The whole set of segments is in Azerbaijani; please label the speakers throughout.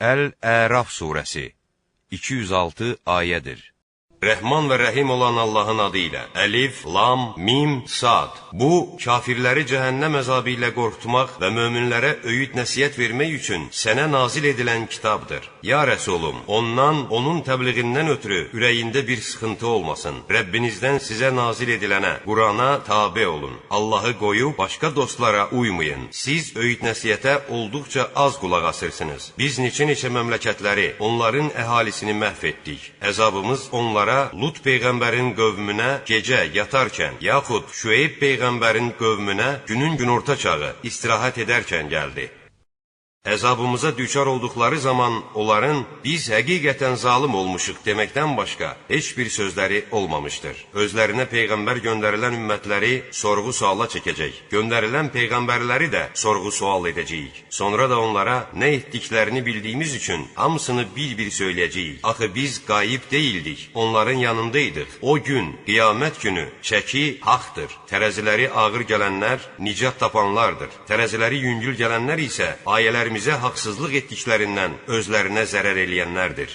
Speaker 1: Əl-Əraf surəsi 206 ayədir. Rəhman və Rəhim olan Allahın adı ilə. Əlif, Lam, Mim, Sad. Bu, kafirləri cəhənnəm əzabı ilə qorxutmaq və möminlərə öyüd nəsiyyət vermək üçün sənə nazil edilən kitabdır. Ya Rəsulum, ondan, onun təbliğindən ötürü ürəyində bir sıxıntı olmasın. Rəbbinizdən sizə nazil edilənə, Qurana tabe olun. Allahı qoyub başqa dostlara uymayın. Siz öyüd nəsiyyətə olduqca az qulaq asırsınız. Biz neçə məmləkətləri, onların əhalisini məhv etdik. Əzabımız onlara Lut peyğəmbərin qövmünə gecə yatarkən, yaxud Şüeyb peyğəmbərin qövmünə günün günorta çağı istirahət edərkən gəldi. Əzabımıza düçar olduqları zaman onların biz həqiqətən zalım olmuşuq deməkdən başqa heç bir sözləri olmamışdır. Özlərinə peyğəmbər göndərilən ümmətləri sorğu-suala çəkəcək. Göndərilən peyğəmbərləri də sorğu-sual edəcəyik. Sonra da onlara nə etdiklərini bildiyimiz üçün hamısını bir-bir söyləyəcəyik. Axı biz qayib deyildik, onların yanındaydıq. O gün, qiyamət günü çəki haqdır. Tərəziləri ağır gələnlər nicat tapanlardır. Tərəziləri yüngül gələnlər isə ayələrimiz haqsızlıq etdiklərindən özlərinə zərər eləyənlərdir.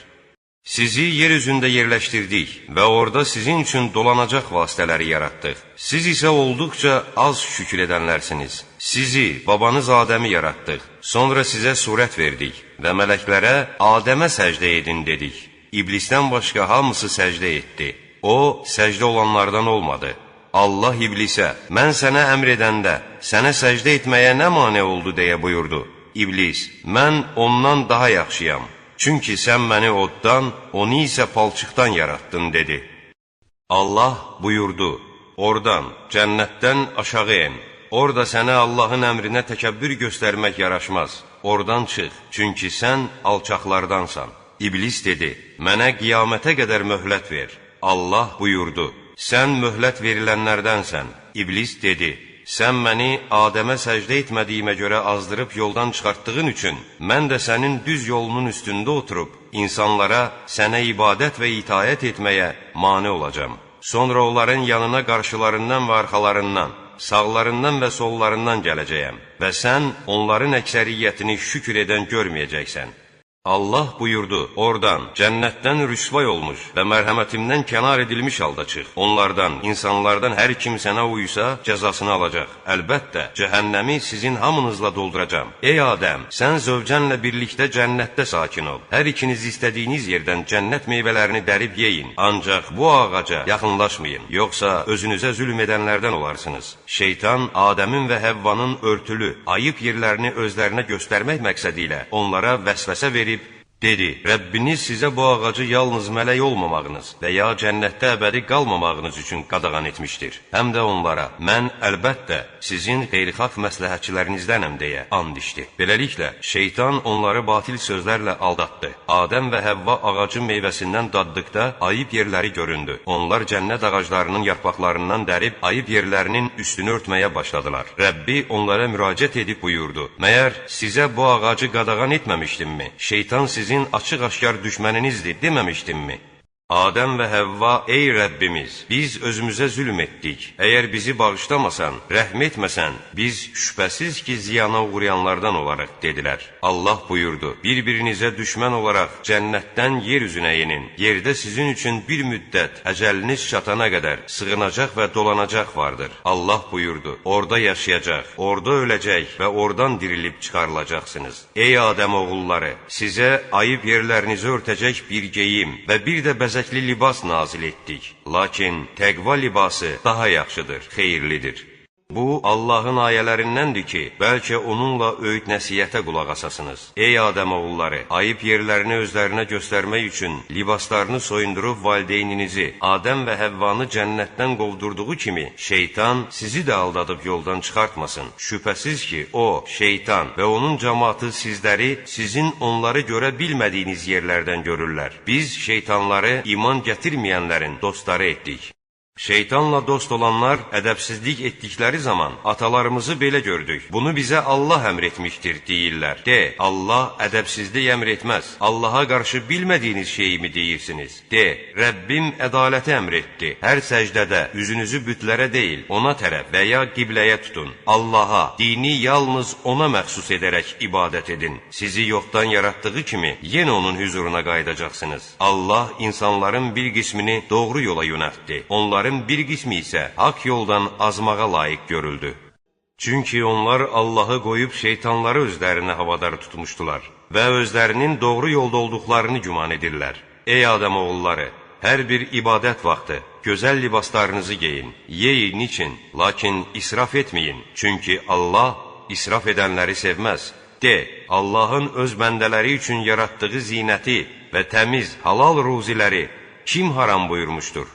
Speaker 1: Sizi yer üzündə yerləşdirdik və orada sizin üçün dolanacaq vasitələri yaratdıq. Siz isə olduqca az şükür edənlərsiniz. Sizi, babanız Adəmi yaratdıq. Sonra sizə surət verdik və mələklərə Adəmə səcdə edin dedik. İblisdən başqa hamısı səcdə etdi. O, səcdə olanlardan olmadı. Allah iblisə, mən sənə əmr edəndə, sənə səcdə etməyə nə mane oldu deyə buyurdu. İblis, mən ondan daha yaxşıyam. Çünki sən məni oddan, onu isə palçıqdan yarattın, dedi. Allah buyurdu, oradan, cənnətdən aşağı en. Orada sənə Allahın əmrinə təkəbbür göstərmək yaraşmaz. Oradan çıx, çünki sən alçaqlardansan. İblis dedi, mənə qiyamətə qədər möhlət ver. Allah buyurdu, sən möhlət verilənlərdənsən. İblis dedi, sən məni Adəmə səcdə etmədiyimə görə azdırıb yoldan çıxartdığın üçün, mən də sənin düz yolunun üstündə oturub, insanlara sənə ibadət və itaət etməyə mane olacam. Sonra onların yanına qarşılarından və arxalarından, sağlarından və sollarından gələcəyəm və sən onların əksəriyyətini şükür edən görməyəcəksən. Allah buyurdu, oradan, cənnətdən rüsvay olmuş və mərhəmətimdən kənar edilmiş halda çıx. Onlardan, insanlardan hər kim sənə uysa, cəzasını alacaq. Əlbəttə, cəhənnəmi sizin hamınızla dolduracam. Ey Adəm, sən zövcənlə birlikdə cənnətdə sakin ol. Hər ikiniz istədiyiniz yerdən cənnət meyvələrini dərib yeyin. Ancaq bu ağaca yaxınlaşmayın, yoxsa özünüzə zülm edənlərdən olarsınız. Şeytan, Adəmin və Həvvanın örtülü, ayıb yerlərini özlərinə göstərmək məqsədi ilə onlara vəsvəsə verib, dedi, Rəbbiniz sizə bu ağacı yalnız mələk olmamağınız və ya cənnətdə əbədi qalmamağınız üçün qadağan etmişdir. Həm də onlara, mən əlbəttə sizin xeyirxah məsləhətçilərinizdənəm deyə and içdi. Beləliklə, şeytan onları batil sözlərlə aldatdı. Adəm və Həvva ağacın meyvəsindən daddıqda ayıb yerləri göründü. Onlar cənnət ağaclarının yarpaqlarından dərib ayıb yerlərinin üstünü örtməyə başladılar. Rəbbi onlara müraciət edib buyurdu, məyər sizə bu ağacı qadağan etməmişdimmi? Şeytan sizin açıq-aşkar düşməninizdir deməmişdimmi? Adəm və Həvva, ey Rəbbimiz, biz özümüzə zülm etdik. Əgər bizi bağışlamasan, rəhm etməsən, biz şübhəsiz ki, ziyana uğrayanlardan olaraq, dedilər. Allah buyurdu, bir-birinizə düşmən olaraq cənnətdən yer üzünə enin. Yerdə sizin üçün bir müddət, əcəliniz çatana qədər sığınacaq və dolanacaq vardır. Allah buyurdu, orada yaşayacaq, orada öləcək və oradan dirilib çıxarılacaqsınız. Ey Adəm oğulları, sizə ayıb yerlərinizi örtəcək bir geyim və bir də bəzəkli libas nazil etdik. Lakin təqva libası daha yaxşıdır, xeyirlidir. Bu, Allahın ayələrindəndir ki, bəlkə onunla öyüd nəsiyyətə qulaq asasınız. Ey Adəm oğulları, ayıb yerlərini özlərinə göstərmək üçün libaslarını soyundurub valideyninizi, Adəm və Həvvanı cənnətdən qovdurduğu kimi, şeytan sizi də aldadıb yoldan çıxartmasın. Şübhəsiz ki, o, şeytan və onun cəmaatı sizləri, sizin onları görə bilmədiyiniz yerlərdən görürlər. Biz şeytanları iman gətirməyənlərin dostları etdik. Şeytanla dost olanlar ədəbsizlik etdikləri zaman atalarımızı belə gördük. Bunu bizə Allah əmr etmişdir deyirlər. De, Allah ədəbsizlik əmr etməz. Allaha qarşı bilmədiyiniz şeyi mi deyirsiniz? De, Rəbbim ədaləti əmr etdi. Hər səcdədə üzünüzü bütlərə deyil, ona tərəf və ya qibləyə tutun. Allaha, dini yalnız ona məxsus edərək ibadət edin. Sizi yoxdan yaratdığı kimi yenə onun hüzuruna qayıdacaqsınız. Allah insanların bir qismini doğru yola yönəltdi. Onların bir qismi isə haqq yoldan azmağa layiq görüldü. Çünki onlar Allahı qoyub şeytanları özlərinə havadar tutmuşdular və özlərinin doğru yolda olduqlarını güman edirlər. Ey Adəm oğulları, hər bir ibadət vaxtı gözəl libaslarınızı geyin, yeyin için, lakin israf etməyin. Çünki Allah israf edənləri sevməz. De, Allahın öz bəndələri üçün yaratdığı zinəti və təmiz, halal ruziləri kim haram buyurmuşdur?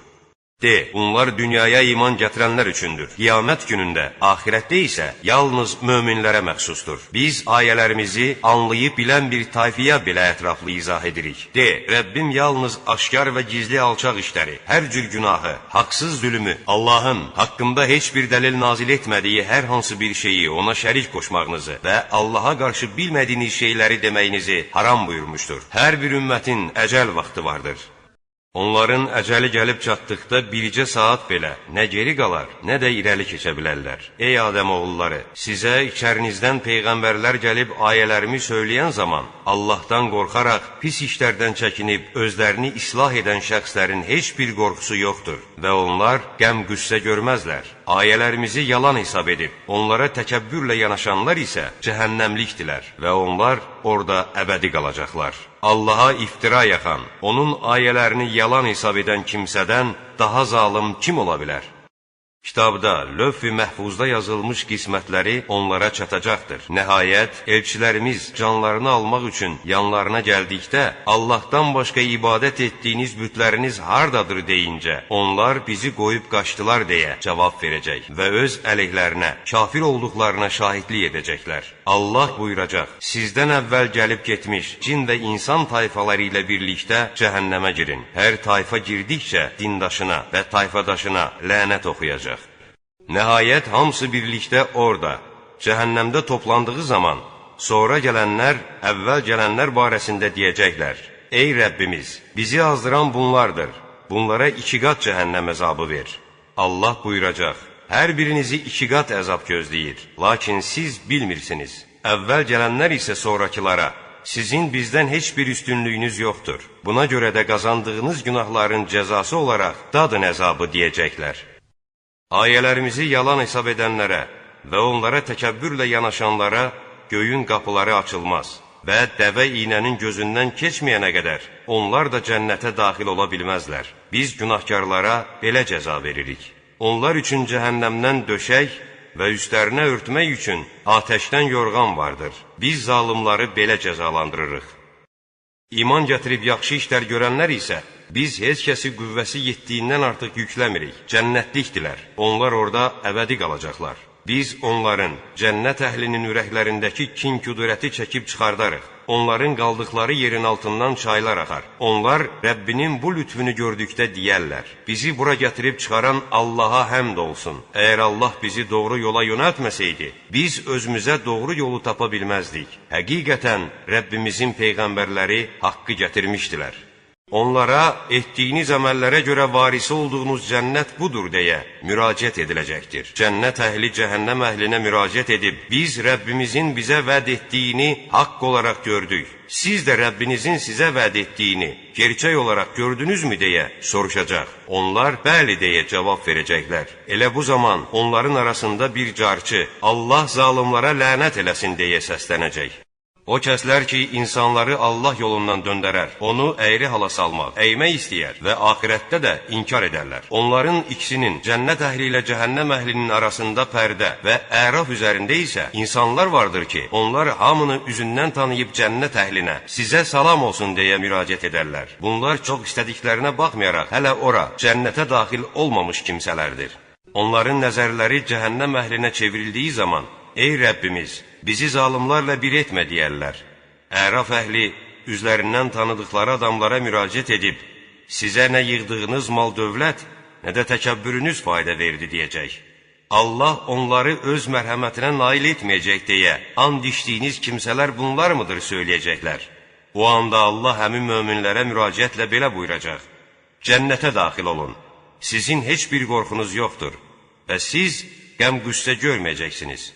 Speaker 1: De, bunlar dünyaya iman gətirənlər üçündür. Qiyamət günündə, axirətdə isə yalnız möminlərə məxsusdur. Biz ayələrimizi anlayıb bilən bir tayfiyə belə ətraflı izah edirik. De, Rəbbim yalnız aşkar və gizli alçaq işləri, hər cür günahı, haqsız zülümü, Allahın haqqında heç bir dəlil nazil etmədiyi hər hansı bir şeyi ona şərik qoşmağınızı və Allaha qarşı bilmədiyiniz şeyləri deməyinizi haram buyurmuşdur. Hər bir ümmətin əcəl vaxtı vardır. Onların əcəli gəlib çatdıqda bircə saat belə nə geri qalar, nə də irəli keçə bilərlər. Ey Adəm oğulları, sizə içərinizdən peyğəmbərlər gəlib ayələrimi söyləyən zaman Allahdan qorxaraq pis işlərdən çəkinib özlərini islah edən şəxslərin heç bir qorxusu yoxdur və onlar qəm-qüssə görməzlər. Ayələrimizi yalan hesab edib, onlara təkəbbürlə yanaşanlar isə cəhənnəmlikdilər və onlar orada əbədi qalacaqlar. Allaha iftira yaxan, onun ayələrini yalan hesab edən kimsədən daha zalım kim ola bilər? Kitabda, lövh-i məhfuzda yazılmış qismətləri onlara çatacaqdır. Nəhayət, elçilərimiz canlarını almaq üçün yanlarına gəldikdə, Allahdan başqa ibadət etdiyiniz bütləriniz hardadır deyincə, onlar bizi qoyub qaçdılar deyə cavab verəcək və öz əleyhlərinə, kafir olduqlarına şahidlik edəcəklər. Allah buyuracaq, sizdən əvvəl gəlib getmiş cin və insan tayfaları ilə birlikdə cəhənnəmə girin. Hər tayfa girdikcə dindaşına və tayfadaşına lənət oxuyacaq. Nəhayət, hamısı birlikdə orada, cəhənnəmdə toplandığı zaman, sonra gələnlər, əvvəl gələnlər barəsində deyəcəklər, Ey Rəbbimiz, bizi azdıran bunlardır, bunlara 2 qat cəhənnəm əzabı ver. Allah buyuracaq, hər birinizi 2 qat əzab gözləyir, lakin siz bilmirsiniz. Əvvəl gələnlər isə sonrakılara, sizin bizdən heç bir üstünlüyünüz yoxdur. Buna görə də qazandığınız günahların cəzası olaraq dadın əzabı deyəcəklər. Ayələrimizi yalan hesab edənlərə və onlara təkəbbürlə yanaşanlara göyün qapıları açılmaz və dəvə iynənin gözündən keçməyənə qədər onlar da cənnətə daxil ola bilməzlər. Biz günahkarlara belə cəza veririk. Onlar üçün cəhənnəmdən döşək və üstlərinə örtmək üçün atəşdən yorğan vardır. Biz zalımları belə cəzalandırırıq. İman gətirib yaxşı işlər görənlər isə biz heç kəsi qüvvəsi yetdiyindən artıq yükləmirik. Cənnətlikdilər. Onlar orada əbədi qalacaqlar. Biz onların, cənnət əhlinin ürəklərindəki kin-küdurəti çəkib çıxardarıq. Onların qaldıqları yerin altından çaylar axar. Onlar Rəbbinin bu lütfünü gördükdə deyərlər, bizi bura gətirib çıxaran Allaha həmd olsun. Əgər Allah bizi doğru yola yönəltməsəydi, biz özümüzə doğru yolu tapa bilməzdik. Həqiqətən Rəbbimizin peyğəmbərləri haqqı gətirmişdilər. Onlara etdiyiniz əməllərə görə varisi olduğunuz cənnət budur deyə müraciət ediləcəkdir. Cənnət əhli cəhənnəm əhlinə müraciət edib, biz Rəbbimizin bizə vəd etdiyini haqq olaraq gördük. Siz də Rəbbinizin sizə vəd etdiyini gerçək olaraq gördünüzmü deyə soruşacaq. Onlar bəli deyə cavab verəcəklər. Elə bu zaman onların arasında bir carçı, Allah zalımlara lənət eləsin deyə səslənəcək. O kəslər ki, insanları Allah yolundan döndərər, onu əyri hala salmaq, əymək istəyər və axirətdə də inkar edərlər. Onların ikisinin, cənnət əhli ilə cəhənnəm əhlinin arasında pərdə və əraf üzərində isə insanlar vardır ki, onlar hamını üzündən tanıyıb cənnət əhlinə, sizə salam olsun deyə müraciət edərlər. Bunlar çox istədiklərinə baxmayaraq, hələ ora, cənnətə daxil olmamış kimsələrdir. Onların nəzərləri cəhənnəm əhlinə çevrildiyi zaman, Ey Rəbbimiz, bizi zalımlarla bir etmə deyərlər. Əraf əhli üzlərindən tanıdıqları adamlara müraciət edib, sizə nə yığdığınız mal dövlət, nə də təkəbbürünüz fayda verdi deyəcək. Allah onları öz mərhəmətinə nail etməyəcək deyə and içdiyiniz kimsələr bunlar mıdır söyləyəcəklər. O anda Allah həmin möminlərə müraciətlə belə buyuracaq: Cənnətə daxil olun, sizin heç bir qorxunuz yoxdur və siz qəm-qüssə görməyəcəksiniz.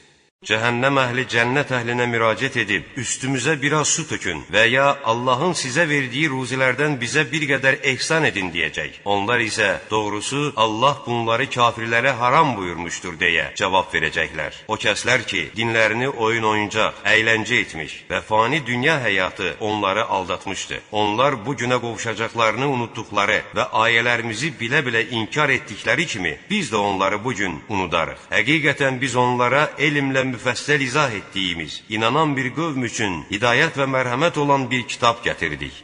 Speaker 1: Cəhənnəm əhli cənnət əhlinə müraciət edib, üstümüzə biraz su tökün və ya Allahın sizə verdiyi ruzilərdən bizə bir qədər ehsan edin deyəcək. Onlar isə, doğrusu, Allah bunları kafirlərə haram buyurmuşdur deyə cavab verəcəklər. O kəslər ki, dinlərini oyun-oyuncaq, əyləncə etmiş və fani dünya həyatı onları aldatmışdı. Onlar bu günə qovuşacaqlarını unutduqları və ayələrimizi bilə-bilə inkar etdikləri kimi, biz də onları bu gün unudarıq. Həqiqətən biz onlara elmlə müfəssəl izah etdiyimiz, inanan bir qövm üçün hidayət və mərhəmət olan bir kitab gətirdik.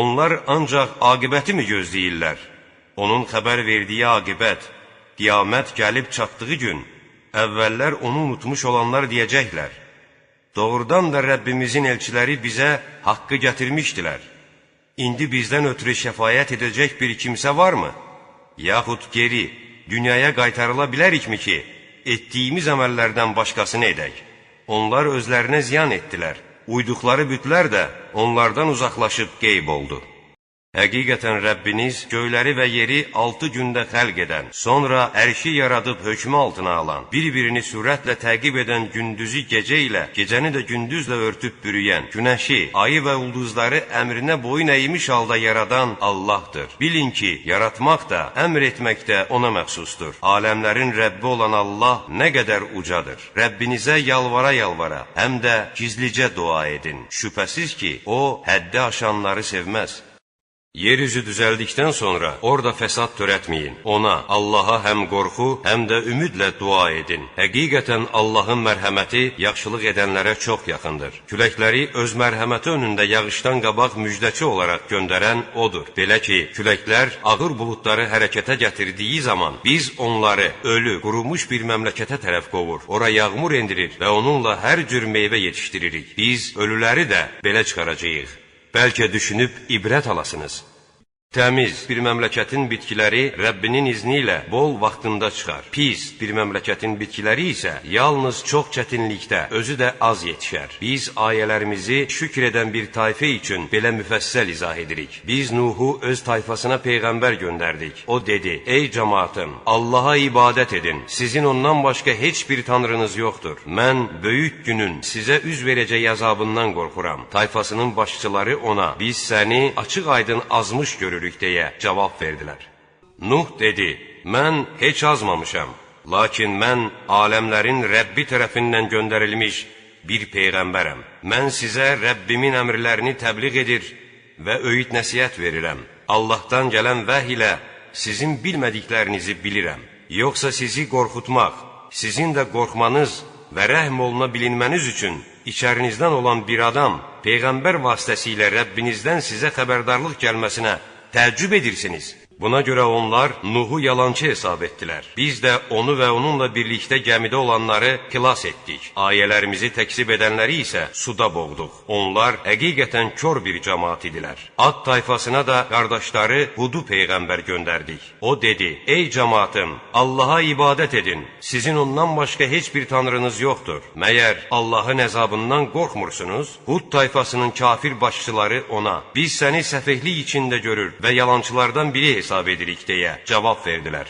Speaker 1: Onlar ancaq aqibəti mi gözləyirlər? Onun xəbər verdiyi aqibət, qiyamət gəlib çatdığı gün, əvvəllər onu unutmuş olanlar deyəcəklər: Doğrudan da Rəbbimizin elçiləri bizə haqqı gətirmişdilər. İndi bizdən ötürü şəfayət edəcək bir kimsə varmı? Yaxud geri, dünyaya qaytarıla bilərikmi ki, etdiyimiz əməllərdən başqasını edək. Onlar özlərinə ziyan etdilər. Uyduqları bütlər də onlardan uzaqlaşıb qeyb oldu. Həqiqətən Rəbbiniz göyləri və yeri 6 gündə xəlq edən, sonra ərşi yaradıb hökmü altına alan, bir-birini sürətlə təqib edən gündüzü gecə ilə, gecəni də gündüzlə örtüb bürüyən, günəşi, ayı və ulduzları əmrinə boyun əymiş halda yaradan Allahdır. Bilin ki, yaratmaq da, əmr etmək də ona məxsusdur. Aləmlərin Rəbbi olan Allah nə qədər ucadır. Rəbbinizə yalvara-yalvara, həm də gizlicə dua edin. Şübhəsiz ki, O, həddi aşanları sevməz. Yeryüzü düzəldikdən sonra orada fəsad törətməyin. Ona, Allaha həm qorxu, həm də ümidlə dua edin. Həqiqətən Allahın mərhəməti yaxşılıq edənlərə çox yaxındır. Küləkləri öz mərhəməti önündə yağışdan qabaq müjdəçi olaraq göndərən O'dur. Belə ki, küləklər ağır buludları hərəkətə gətirdiyi zaman biz onları ölü, qurumuş bir məmləkətə tərəf qovur. Ora yağmur endirir və onunla hər cür meyvə yetişdiririk. Biz ölüləri də belə çıxaracağıq. Bəlkə düşünüb ibrət alasınız. Təmiz bir məmləkətin bitkiləri Rəbbinin izni ilə bol vaxtında çıxar. Pis bir məmləkətin bitkiləri isə yalnız çox çətinlikdə, özü də az yetişər. Biz ayələrimizi şükr edən bir tayfə üçün belə müfəssəl izah edirik. Biz Nuhu öz tayfasına peyğəmbər göndərdik. O dedi: Ey cəmaatım, Allaha ibadət edin. Sizin ondan başqa heç bir tanrınız yoxdur. Mən böyük günün sizə üz verəcək əzabından qorxuram. Tayfasının başçıları ona: Biz səni açıq-aydın azmış görürük deyə cavab verdilər. Nuh dedi: Mən heç azmamışam. Lakin mən aləmlərin Rəbbi tərəfindən göndərilmiş bir peyğəmbərəm. Mən sizə Rəbbimin əmrlərini təbliğ edir və öyüd nəsihət verirəm. Allahdan gələn vəhy ilə sizin bilmədiklərinizi bilirəm. Yoxsa sizi qorxutmaq, sizin də qorxmanız və rəhm oluna bilinməniz üçün içərinizdən olan bir adam peyğəmbər vasitəsilə Rəbbinizdən sizə xəbərdarlıq gəlməsinə təəccüb edirsiniz. Buna görə onlar Nuhu yalançı hesab etdilər. Biz də onu və onunla birlikdə gəmidə olanları xilas etdik. Ayələrimizi təkzib edənləri isə suda boğduq. Onlar həqiqətən kör bir cəmaat idilər. Ad tayfasına da qardaşları Hudu peyğəmbər göndərdik. O dedi: Ey cəmaatım, Allaha ibadət edin. Sizin ondan başqa heç bir tanrınız yoxdur. Məyər Allahın əzabından qorxmursunuz? Hud tayfasının kafir başçıları ona: Biz səni səfehlik içində görür və yalançılardan biri hesab edirik deyə cavab verdilər.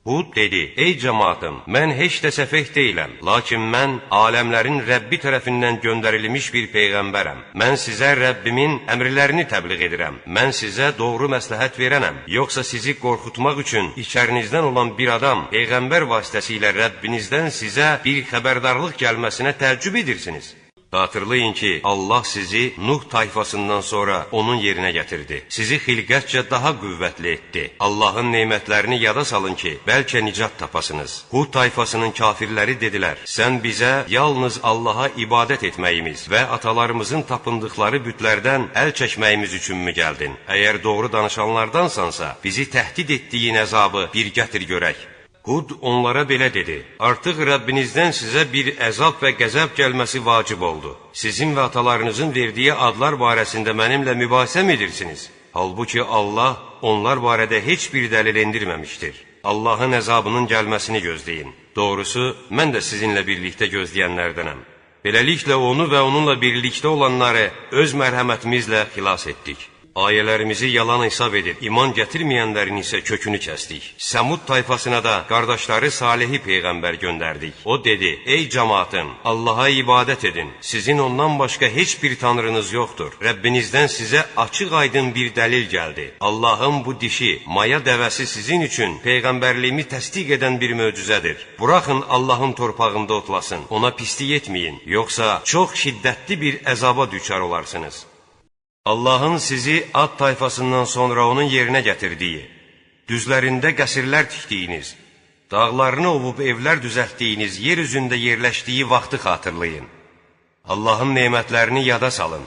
Speaker 1: Hud dedi: Ey cəmaatım, mən heç də səfeh deyiləm, lakin mən aləmlərin Rəbbi tərəfindən göndərilmiş bir peyğəmbərəm. Mən sizə Rəbbimin əmrlərini təbliğ edirəm. Mən sizə doğru məsləhət verənəm. Yoxsa sizi qorxutmaq üçün içərinizdən olan bir adam peyğəmbər vasitəsilə Rəbbinizdən sizə bir xəbərdarlıq gəlməsinə təəccüb edirsiniz. Xatırlayın ki, Allah sizi Nuh tayfasından sonra onun yerinə gətirdi. Sizi xilqətcə daha qüvvətli etdi. Allahın nemətlərini yada salın ki, bəlkə nicat tapasınız. Hud tayfasının kafirləri dedilər: Sən bizə yalnız Allaha ibadət etməyimiz və atalarımızın tapındıqları bütlərdən əl çəkməyimiz üçünmü gəldin? Əgər doğru danışanlardansansa, bizi təhdid etdiyin əzabı bir gətir görək. Hud onlara belə dedi: Artıq Rəbbinizdən sizə bir əzab və qəzəb gəlməsi vacib oldu. Sizin və atalarınızın verdiyi adlar barəsində mənimlə mübahisə edirsiniz? Halbuki Allah onlar barədə heç bir dəlil endirməmişdir. Allahın əzabının gəlməsini gözləyin. Doğrusu, mən də sizinlə birlikdə gözləyənlərdənəm. Beləliklə onu və onunla birlikdə olanları öz mərhəmətimizlə xilas etdik. Ayələrimizi yalan hesab edib, iman gətirməyənlərin isə kökünü kəsdik. Səmud tayfasına da qardaşları Salihi Peyğəmbər göndərdik. O dedi, ey cəmaatım, Allaha ibadət edin. Sizin ondan başqa heç bir tanrınız yoxdur. Rəbbinizdən sizə açıq aydın bir dəlil gəldi. Allahın bu dişi, maya dəvəsi sizin üçün Peyğəmbərliyimi təsdiq edən bir möcüzədir. Buraxın Allahın torpağında otlasın, ona pislik etməyin, yoxsa çox şiddətli bir əzaba düçar olarsınız. Allahın sizi Ad tayfasından sonra onun yerinə gətirdiyi, düzlərində qəsrlər tikdiyiniz, dağlarını ovub evlər düzəltdiyiniz yer üzündə yerləşdiyi vaxtı xatırlayın. Allahın nemətlərini yada salın,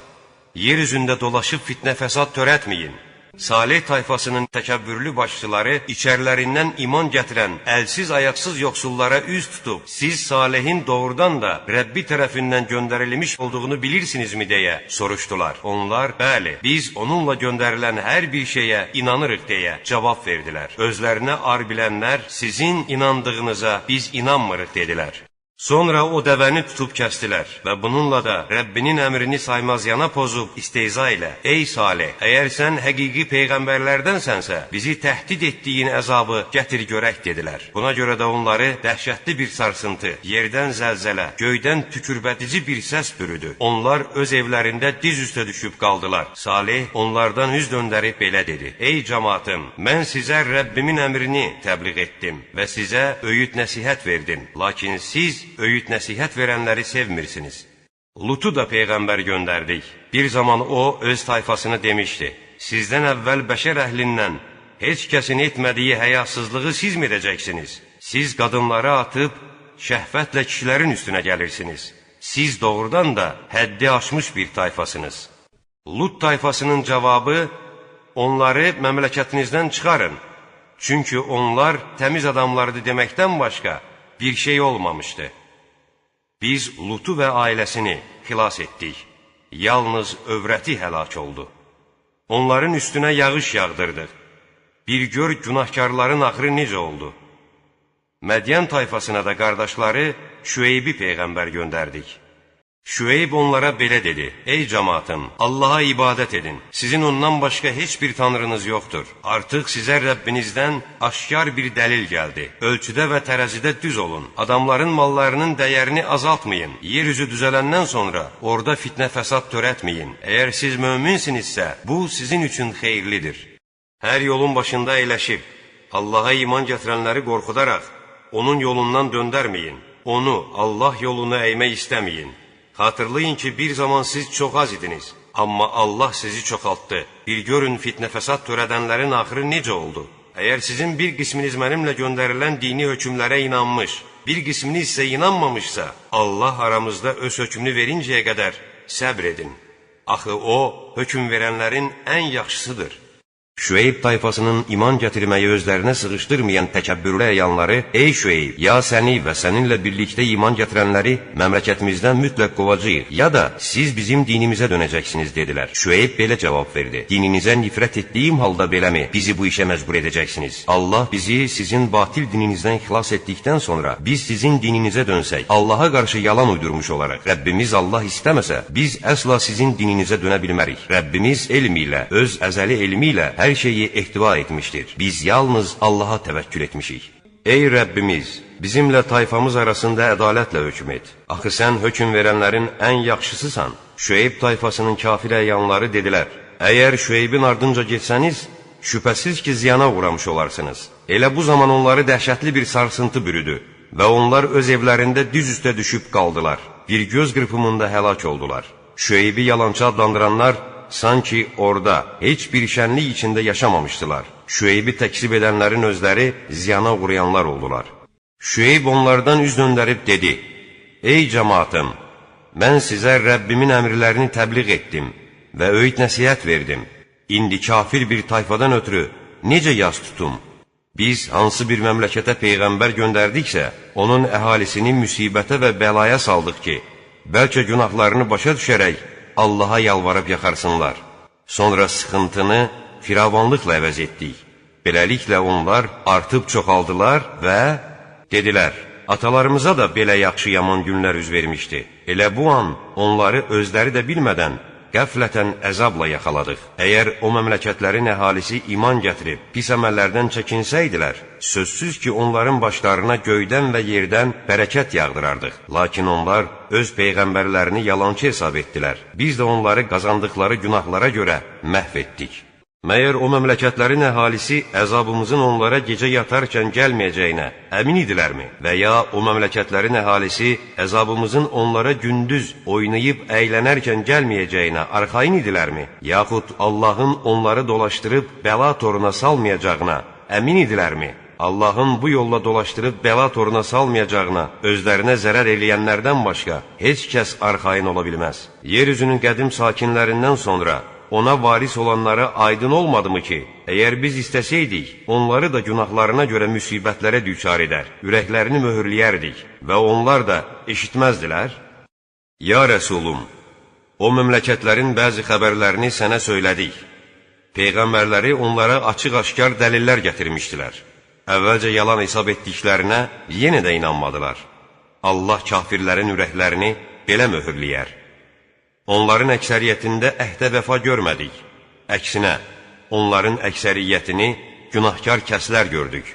Speaker 1: yer üzündə dolaşıb fitnə fəsad törətməyin. Salih tayfasının təkəbbürlü başçıları içərilərindən iman gətirən, əlsiz ayaqsız yoxsullara üz tutub, siz Salihin doğrudan da Rəbbi tərəfindən göndərilmiş olduğunu bilirsinizmi deyə soruşdular. Onlar, bəli, biz onunla göndərilən hər bir şeyə inanırıq deyə cavab verdilər. Özlərinə ar bilənlər, sizin inandığınıza biz inanmırıq dedilər. Sonra o dəvəni tutub kəstilər və bununla da Rəbbinin əmrini saymazyana pozub istehza ilə, ey Salih, əgər sən həqiqi peyğəmbərlərdənsənsə, bizi təhdid etdiyin əzabı gətir görək dedilər. Buna görə də onları dəhşətli bir sarsıntı, yerdən zəlzələ, göydən tükürbədici bir səs bürüdü. Onlar öz evlərində diz üstə düşüb qaldılar. Salih onlardan üz döndərib belə dedi, ey cəmaatım, mən sizə Rəbbimin əmrini təbliğ etdim və sizə öyüd nəsihət verdim, lakin siz öyüd nəsihət verənləri sevmirsiniz. Lutu da Peyğəmbər göndərdik. Bir zaman o, öz tayfasını demişdi, sizdən əvvəl bəşər əhlindən heç kəsin etmədiyi həyasızlığı siz mi edəcəksiniz? Siz qadınları atıb, şəhvətlə kişilərin üstünə gəlirsiniz. Siz doğrudan da həddi aşmış bir tayfasınız. Lut tayfasının cavabı, onları məmləkətinizdən çıxarın. Çünki onlar təmiz adamlardı deməkdən başqa bir şey olmamışdı. Biz Lutu və ailəsini xilas etdik. Yalnız övrəti həlak oldu. Onların üstünə yağış yağdırdıq. Bir gör günahkarların axırı necə oldu. Mədyan tayfasına da qardaşları Şüeybi Peyğəmbər göndərdik. Şüeyb onlara belə dedi, ey cəmaatım, Allaha ibadət edin, sizin ondan başqa heç bir tanrınız yoxdur. Artıq sizə Rəbbinizdən aşkar bir dəlil gəldi. Ölçüdə və tərəzidə düz olun, adamların mallarının dəyərini azaltmayın, yer üzü düzələndən sonra orada fitnə fəsad törətməyin. Əgər siz möminsinizsə, bu sizin üçün xeyirlidir. Hər yolun başında əyləşib, Allaha iman gətirənləri qorxudaraq, onun yolundan döndərməyin, onu, Allah yolunu əymək istəməyin. Xatırlayın ki, bir zaman siz çox az idiniz, amma Allah sizi çoxaltdı. Bir görün fitnə fəsad törədənlərin axırı necə oldu? Əgər sizin bir qisminiz mənimlə göndərilən dini hökmlərə inanmış, bir qisminiz isə inanmamışsa, Allah aramızda öz hökmünü verincəyə qədər səbr edin. Axı o, hökm verənlərin ən yaxşısıdır. Şüeyb tayfasının iman gətirməyi özlərinə sığışdırmayan təkəbbürlü əyanları, ey Şüeyb, ya səni və səninlə birlikdə iman gətirənləri məmləkətimizdən mütləq qovacağıq, ya da siz bizim dinimizə dönəcəksiniz, dedilər. Şüeyb belə cavab verdi, dininizə nifrət etdiyim halda beləmi bizi bu işə məcbur edəcəksiniz? Allah bizi sizin batil dininizdən xilas etdikdən sonra biz sizin dininizə dönsək, Allaha qarşı yalan uydurmuş olaraq, Rəbbimiz Allah istəməsə, biz əsla sizin dininizə dönə bilmərik. Rəbbimiz elm ilə, öz əzəli elmi ilə hər şeyi ehtiva etmişdir. Biz yalnız Allaha təvəkkül etmişik. Ey Rəbbimiz, bizimlə tayfamız arasında ədalətlə hökm et. Axı sən hökm verənlərin ən yaxşısısan. Şüeyb tayfasının kafir əyanları dedilər, əgər Şüeybin ardınca getsəniz, şübhəsiz ki, ziyana uğramış olarsınız. Elə bu zaman onları dəhşətli bir sarsıntı bürüdü və onlar öz evlərində diz üstə düşüb qaldılar. Bir göz qırpımında həlak oldular. Şüeybi yalançı adlandıranlar sanki orada heç bir şənlik içində yaşamamışdılar. Şüeybi təkzib edənlərin özləri ziyana uğrayanlar oldular. Şüeyb onlardan üz döndərib dedi, ey cəmaatım, mən sizə Rəbbimin əmrlərini təbliğ etdim və öyüd nəsihət verdim. İndi kafir bir tayfadan ötürü necə yas tutum? Biz hansı bir məmləkətə Peyğəmbər göndərdiksə, onun əhalisini müsibətə və bəlaya saldıq ki, bəlkə günahlarını başa düşərək Allaha yalvarıb yaxarsınlar. Sonra sıxıntını firavanlıqla əvəz etdik. Beləliklə onlar artıb çoxaldılar və dedilər, atalarımıza da belə yaxşı yaman günlər üz vermişdi. Elə bu an onları özləri də bilmədən qəflətən əzabla yaxaladıq. Əgər o məmləkətlərin əhalisi iman gətirib, pis əməllərdən çəkinsəydilər, sözsüz ki, onların başlarına göydən və yerdən bərəkət yağdırardıq. Lakin onlar öz peyğəmbərlərini yalançı hesab etdilər. Biz də onları qazandıqları günahlara görə məhv etdik. Məyər o məmləkətlərin əhalisi əzabımızın onlara gecə yatarkən gəlməyəcəyinə əmin idilərmi? Və ya o məmləkətlərin əhalisi əzabımızın onlara gündüz oynayıb əylənərkən gəlməyəcəyinə arxayın idilərmi? Yaxud Allahın onları dolaşdırıb bəla toruna salmayacağına əmin idilərmi? Allahın bu yolla dolaşdırıb bəla toruna salmayacağına özlərinə zərər eləyənlərdən başqa heç kəs arxayın ola bilməz. Yeryüzünün qədim sakinlərindən sonra ona varis olanlara aydın olmadımı ki, əgər biz istəsəydik, onları da günahlarına görə müsibətlərə düçar edər, ürəklərini möhürləyərdik və onlar da eşitməzdilər? Ya Rəsulum, o məmləkətlərin bəzi xəbərlərini sənə söylədik. Peyğəmbərləri onlara açıq-aşkar dəlillər gətirmişdilər. Əvvəlcə yalan hesab etdiklərinə yenə də inanmadılar. Allah kafirlərin ürəklərini belə möhürləyər. Onların əksəriyyətində əhdə vəfa görmədik. Əksinə, onların əksəriyyətini günahkar kəslər gördük.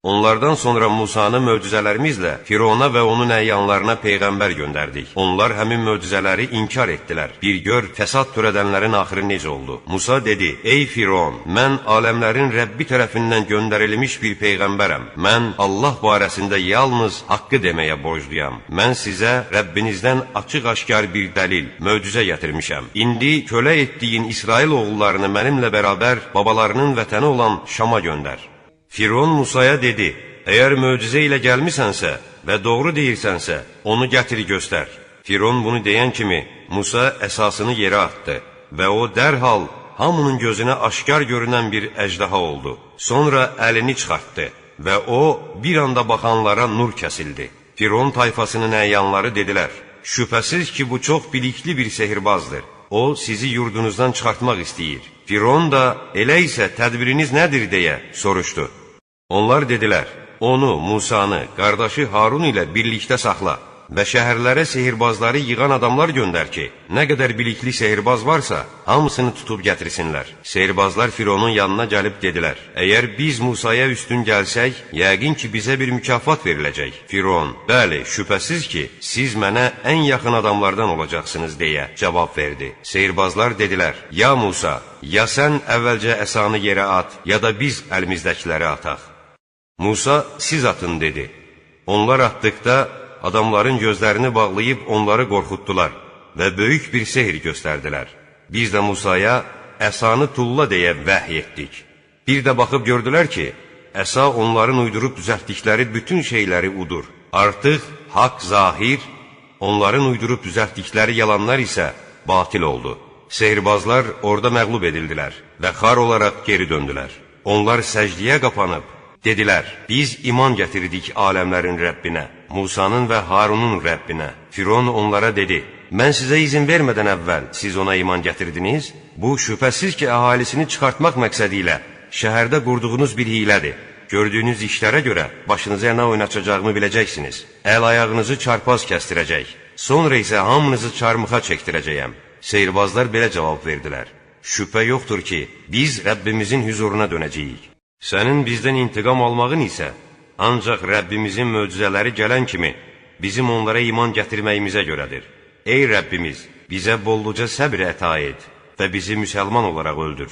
Speaker 1: Onlardan sonra Musanı möcüzələrimizlə Firona və onun əyyanlarına peyğəmbər göndərdik. Onlar həmin möcüzələri inkar etdilər. Bir gör, fəsad törədənlərin axırı necə oldu? Musa dedi, ey Firon, mən aləmlərin Rəbbi tərəfindən göndərilmiş bir peyğəmbərəm. Mən Allah barəsində yalnız haqqı deməyə borcluyam. Mən sizə Rəbbinizdən açıq-aşkar bir dəlil, möcüzə gətirmişəm. İndi kölə etdiyin İsrail oğullarını mənimlə bərabər babalarının vətəni olan Şama göndər. Firon Musaya dedi, əgər möcüzə ilə gəlmisənsə və doğru deyirsənsə, onu gətir göstər. Firon bunu deyən kimi Musa əsasını yerə atdı və o dərhal hamının gözünə aşkar görünən bir əjdaha oldu. Sonra əlini çıxartdı və o bir anda baxanlara nur kəsildi. Firon tayfasının əyyanları dedilər, şübhəsiz ki, bu çox bilikli bir sehirbazdır. O, sizi yurdunuzdan çıxartmaq istəyir. Firon da, elə isə tədbiriniz nədir deyə soruşdu. Onlar dedilər, onu, Musanı, qardaşı Harun ilə birlikdə saxla və şəhərlərə sehirbazları yığan adamlar göndər ki, nə qədər bilikli sehirbaz varsa, hamısını tutub gətirsinlər. Sehirbazlar Fironun yanına gəlib dedilər, əgər biz Musaya üstün gəlsək, yəqin ki, bizə bir mükafat veriləcək. Firon, bəli, şübhəsiz ki, siz mənə ən yaxın adamlardan olacaqsınız deyə cavab verdi. Sehirbazlar dedilər, ya Musa, ya sən əvvəlcə əsanı yerə at, ya da biz əlimizdəkiləri ataq. Musa, siz atın, dedi. Onlar atdıqda adamların gözlərini bağlayıb onları qorxutdular və böyük bir sehr göstərdilər. Biz də Musaya əsanı tulla deyə vəhy etdik. Bir də baxıb gördülər ki, əsa onların uydurub düzəltdikləri bütün şeyləri udur. Artıq haqq zahir, onların uydurub düzəltdikləri yalanlar isə batil oldu. Sehirbazlar orada məğlub edildilər və xar olaraq geri döndülər. Onlar səcdiyə qapanıb, dedilər, biz iman gətirdik aləmlərin Rəbbinə, Musanın və Harunun Rəbbinə. Firon onlara dedi, mən sizə izin vermədən əvvəl siz ona iman gətirdiniz? Bu, şübhəsiz ki, əhalisini çıxartmaq məqsədi ilə şəhərdə qurduğunuz bir hilədir. Gördüyünüz işlərə görə başınıza nə oynatacağımı biləcəksiniz. Əl-ayağınızı çarpaz kəstirəcək, sonra isə hamınızı çarmıxa çəkdirəcəyəm. Seyirbazlar belə cavab verdilər, şübhə yoxdur ki, biz Rəbbimizin hüzuruna dönəcəyik. Sənin bizdən intiqam almağın isə ancaq Rəbbimizin möcüzələri gələn kimi bizim onlara iman gətirməyimizə görədir. Ey Rəbbimiz, bizə bolluca səbr əta et və bizi müsəlman olaraq öldür.